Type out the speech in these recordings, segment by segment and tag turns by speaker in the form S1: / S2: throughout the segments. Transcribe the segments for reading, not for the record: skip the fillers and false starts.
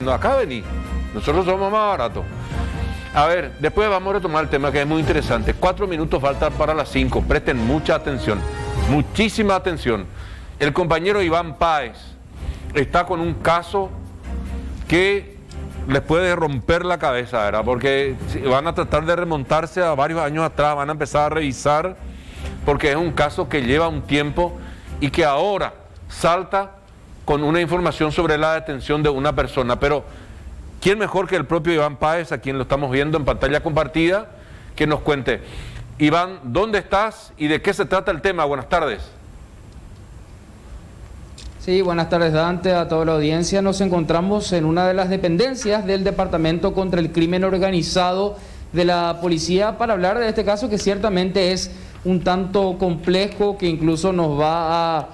S1: No, acá vení, nosotros somos más baratos. A ver, después vamos a retomar el tema que es muy interesante. 4 minutos faltan para las 5, presten mucha atención, muchísima atención. El compañero Iván Páez está con un caso que les puede romper la cabeza, ¿verdad? Porque van a tratar de remontarse a varios años atrás, van a empezar a revisar, porque es un caso que lleva un tiempo y que ahora salta con una información sobre la detención de una persona. Pero ¿quién mejor que el propio Iván Páez, a quien lo estamos viendo en pantalla compartida, que nos cuente? Iván, ¿dónde estás y de qué se trata el tema? Buenas tardes.
S2: Sí, buenas tardes, Dante, a toda la audiencia. Nos encontramos en una de las dependencias del Departamento contra el Crimen Organizado de la Policía para hablar de este caso que ciertamente es un tanto complejo, que incluso nos va a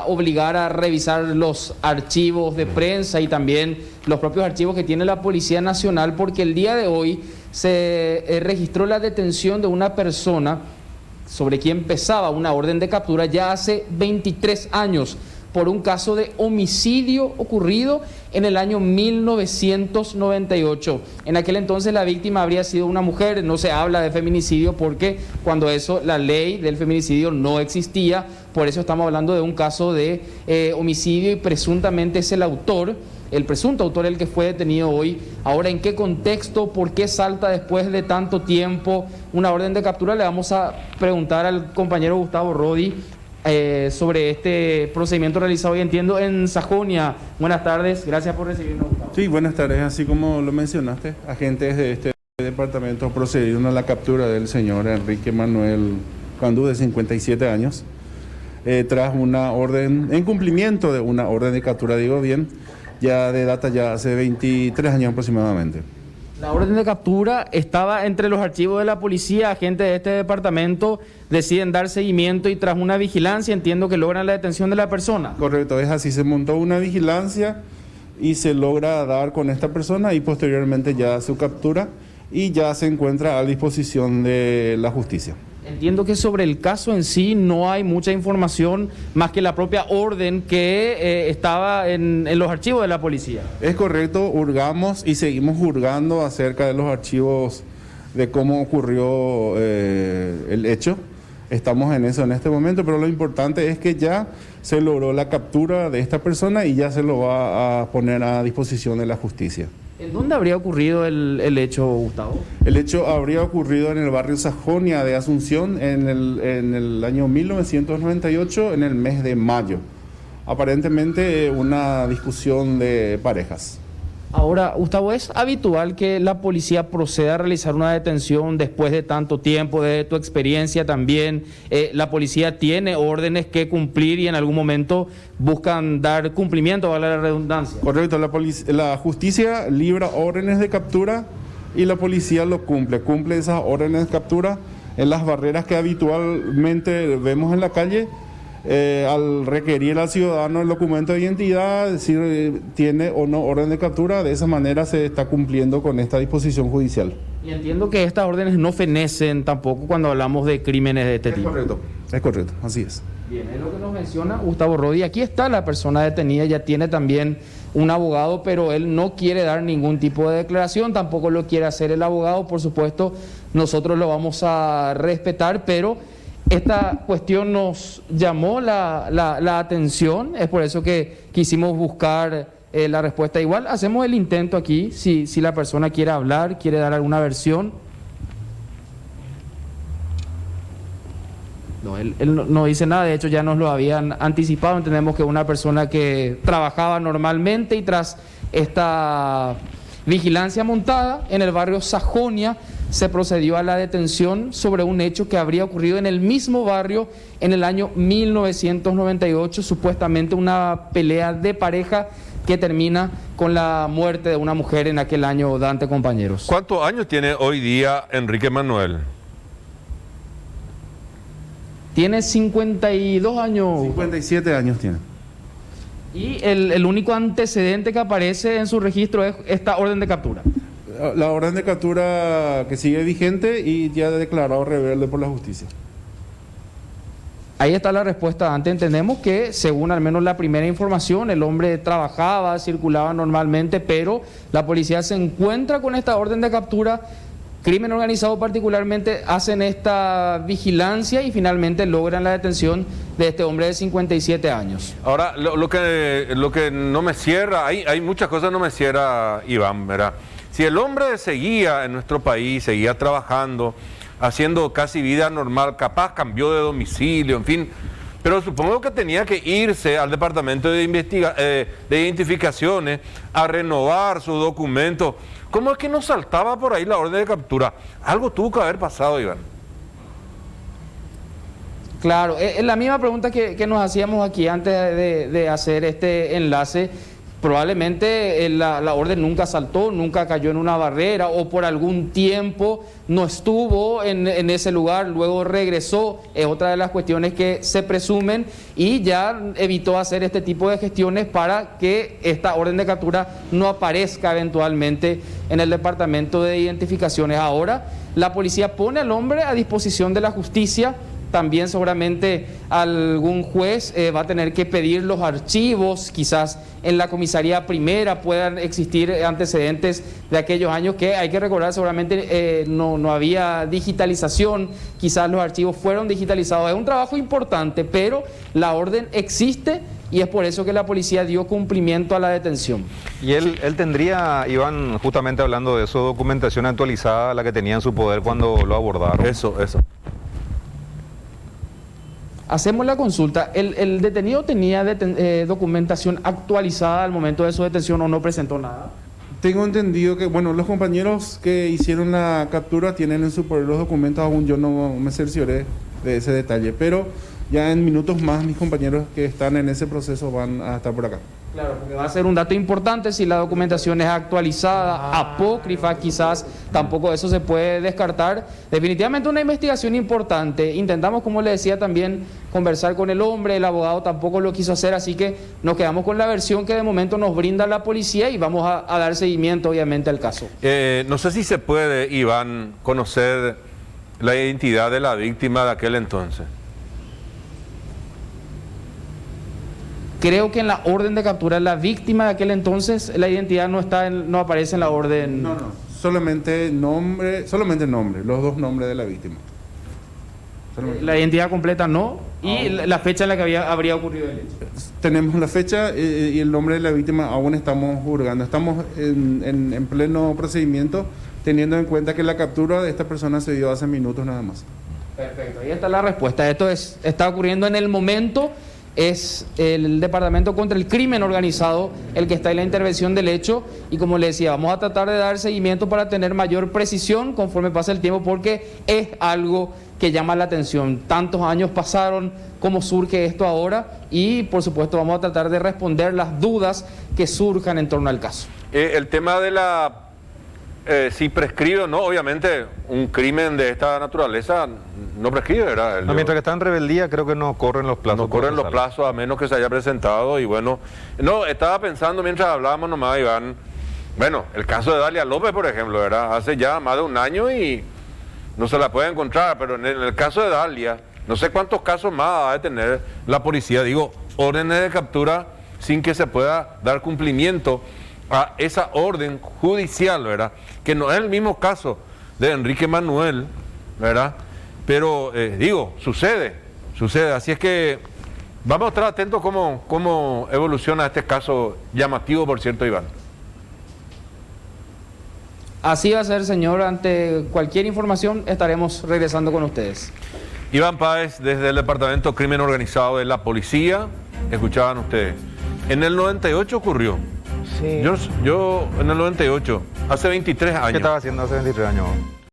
S2: obligar a revisar los archivos de prensa y también los propios archivos que tiene la Policía Nacional, porque el día de hoy se registró la detención de una persona sobre quien pesaba una orden de captura ya hace 23 años por un caso de homicidio ocurrido en el año 1998. En aquel entonces la víctima habría sido una mujer. No se habla de feminicidio porque cuando eso, la ley del feminicidio no existía. Por eso estamos hablando de un caso de homicidio y presuntamente es el autor, el presunto autor, el que fue detenido hoy. Ahora, ¿en qué contexto? ¿Por qué salta después de tanto tiempo una orden de captura? Le vamos a preguntar al compañero Gustavo Rodi sobre este procedimiento realizado hoy, entiendo, en Sajonia. Buenas tardes, gracias por recibirnos, Gustavo.
S3: Sí, buenas tardes. Así como lo mencionaste, agentes de este departamento procedieron a la captura del señor Enrique Manuel Candú, de 57 años, tras una orden, en cumplimiento de una orden de captura, digo bien, ya de data ya hace 23 años aproximadamente.
S2: La orden de captura estaba entre los archivos de la policía. Agentes de este departamento deciden dar seguimiento y tras una vigilancia entiendo que logran la detención de la persona.
S3: Correcto, es así, se montó una vigilancia y se logra dar con esta persona y posteriormente ya su captura y ya se encuentra a disposición de la justicia.
S2: Entiendo que sobre el caso en sí no hay mucha información más que la propia orden que estaba en los archivos de la policía.
S3: Es correcto, hurgamos y seguimos hurgando acerca de los archivos de cómo ocurrió el hecho. Estamos en eso en este momento, pero lo importante es que ya se logró la captura de esta persona y ya se lo va a poner a disposición de la justicia.
S2: ¿En dónde habría ocurrido el hecho, Gustavo?
S3: El hecho habría ocurrido en el barrio Sajonia de Asunción en el año 1998, en el mes de mayo. Aparentemente una discusión de parejas.
S2: Ahora, Gustavo, ¿es habitual que la policía proceda a realizar una detención después de tanto tiempo? De tu experiencia también, la policía tiene órdenes que cumplir y en algún momento buscan dar cumplimiento, vale la redundancia.
S3: Correcto, la justicia libra órdenes de captura y la policía lo cumple esas órdenes de captura en las barreras que habitualmente vemos en la calle. Al requerir al ciudadano el documento de identidad, si tiene o no orden de captura, de esa manera se está cumpliendo con esta disposición judicial.
S2: Y entiendo que estas órdenes no fenecen tampoco cuando hablamos de crímenes de este tipo.
S3: Es correcto, así es.
S2: Bien, es lo que nos menciona Gustavo Rodi. Aquí está la persona detenida, ya tiene también un abogado, pero él no quiere dar ningún tipo de declaración, tampoco lo quiere hacer el abogado. Por supuesto, nosotros lo vamos a respetar, pero esta cuestión nos llamó la atención, es por eso que quisimos buscar la respuesta. Igual hacemos el intento aquí, si la persona quiere hablar, quiere dar alguna versión. No, él no dice nada, de hecho ya nos lo habían anticipado. Entendemos que una persona que trabajaba normalmente y tras esta vigilancia montada en el barrio Sajonia se procedió a la detención sobre un hecho que habría ocurrido en el mismo barrio en el año 1998, supuestamente una pelea de pareja que termina con la muerte de una mujer en aquel año, Dante, compañeros.
S1: ¿Cuántos años tiene hoy día Enrique Manuel?
S2: Tiene 52 años.
S3: 57 años tiene.
S2: Y el único antecedente que aparece en su registro es esta orden de captura.
S3: La orden de captura que sigue vigente y ya declarado rebelde por la justicia.
S2: Ahí está la respuesta. Antes entendemos que, según al menos la primera información, el hombre trabajaba, circulaba normalmente, pero la policía se encuentra con esta orden de captura. Crimen organizado particularmente hacen esta vigilancia y finalmente logran la detención de este hombre de 57 años.
S1: Ahora, lo que no me cierra, hay muchas cosas no me cierra, Iván, ¿verdad? Si el hombre seguía en nuestro país, seguía trabajando, haciendo casi vida normal, capaz cambió de domicilio, en fin, pero supongo que tenía que irse al departamento de identificaciones a renovar sus documentos. ¿Cómo es que no saltaba por ahí la orden de captura? Algo tuvo que haber pasado, Iván.
S2: Claro, es la misma pregunta que nos hacíamos aquí antes de hacer este enlace. Probablemente la orden nunca saltó, nunca cayó en una barrera o por algún tiempo no estuvo en ese lugar, luego regresó, es otra de las cuestiones que se presumen, y ya evitó hacer este tipo de gestiones para que esta orden de captura no aparezca eventualmente en el departamento de identificaciones. Ahora la policía pone al hombre a disposición de la justicia. También seguramente algún juez va a tener que pedir los archivos, quizás en la comisaría primera puedan existir antecedentes de aquellos años que hay que recordar, seguramente no había digitalización, quizás los archivos fueron digitalizados. Es un trabajo importante, pero la orden existe y es por eso que la policía dio cumplimiento a la detención.
S4: Y él tendría, Iván, justamente hablando de eso, documentación actualizada, la que tenía en su poder cuando lo abordaron.
S1: Eso.
S2: Hacemos la consulta. ¿El detenido tenía documentación actualizada al momento de su detención o no presentó nada?
S3: Tengo entendido que, bueno, los compañeros que hicieron la captura tienen en su poder los documentos, aún yo no me cercioré de ese detalle, pero ya en minutos más mis compañeros que están en ese proceso van a estar por acá.
S2: Claro, porque va a ser un dato importante si la documentación es actualizada, apócrifa quizás, tampoco eso se puede descartar. Definitivamente una investigación importante. Intentamos, como le decía también, conversar con el hombre, el abogado tampoco lo quiso hacer, así que nos quedamos con la versión que de momento nos brinda la policía y vamos a dar seguimiento obviamente al caso.
S1: No sé si se puede, Iván, conocer la identidad de la víctima de aquel entonces.
S2: Creo que en la orden de captura la víctima de aquel entonces, la identidad no aparece en la orden.
S3: No, solamente nombre, los dos nombres de la víctima.
S2: La identidad completa no, y la fecha en la que habría ocurrido el hecho.
S3: Tenemos la fecha y el nombre de la víctima, aún estamos juzgando. Estamos en pleno procedimiento, teniendo en cuenta que la captura de esta persona se dio hace minutos nada más.
S2: Perfecto, ahí está la respuesta. Esto está ocurriendo en el momento. Es el Departamento contra el Crimen Organizado el que está en la intervención del hecho, y como le decía, vamos a tratar de dar seguimiento para tener mayor precisión conforme pasa el tiempo, porque es algo que llama la atención. Tantos años pasaron, cómo surge esto ahora, y por supuesto vamos a tratar de responder las dudas que surjan en torno al caso.
S1: El tema de si prescribe o no, obviamente un crimen de esta naturaleza no prescribe, ¿verdad?
S4: No, mientras que está en rebeldía creo que no corren los plazos.
S1: No corren los plazos a menos que se haya presentado. Y bueno, no, estaba pensando mientras hablábamos nomás, Iván, bueno, el caso de Dalia López, por ejemplo, ¿verdad? Hace ya más de un año y no se la puede encontrar, pero en el caso de Dalia, no sé cuántos casos más va a tener la policía, digo, órdenes de captura sin que se pueda dar cumplimiento a esa orden judicial, ¿verdad? Que no es el mismo caso de Enrique Manuel, ¿verdad? Pero, sucede. Así es que vamos a estar atentos cómo evoluciona este caso llamativo, por cierto, Iván.
S2: Así va a ser, señor. Ante cualquier información estaremos regresando con ustedes.
S1: Iván Páez, desde el Departamento Crimen Organizado de la Policía. Escuchaban ustedes. En el 98 ocurrió.
S4: Sí.
S1: Yo en el 98, hace 23 años.
S4: ¿Qué estaba haciendo hace 23 años?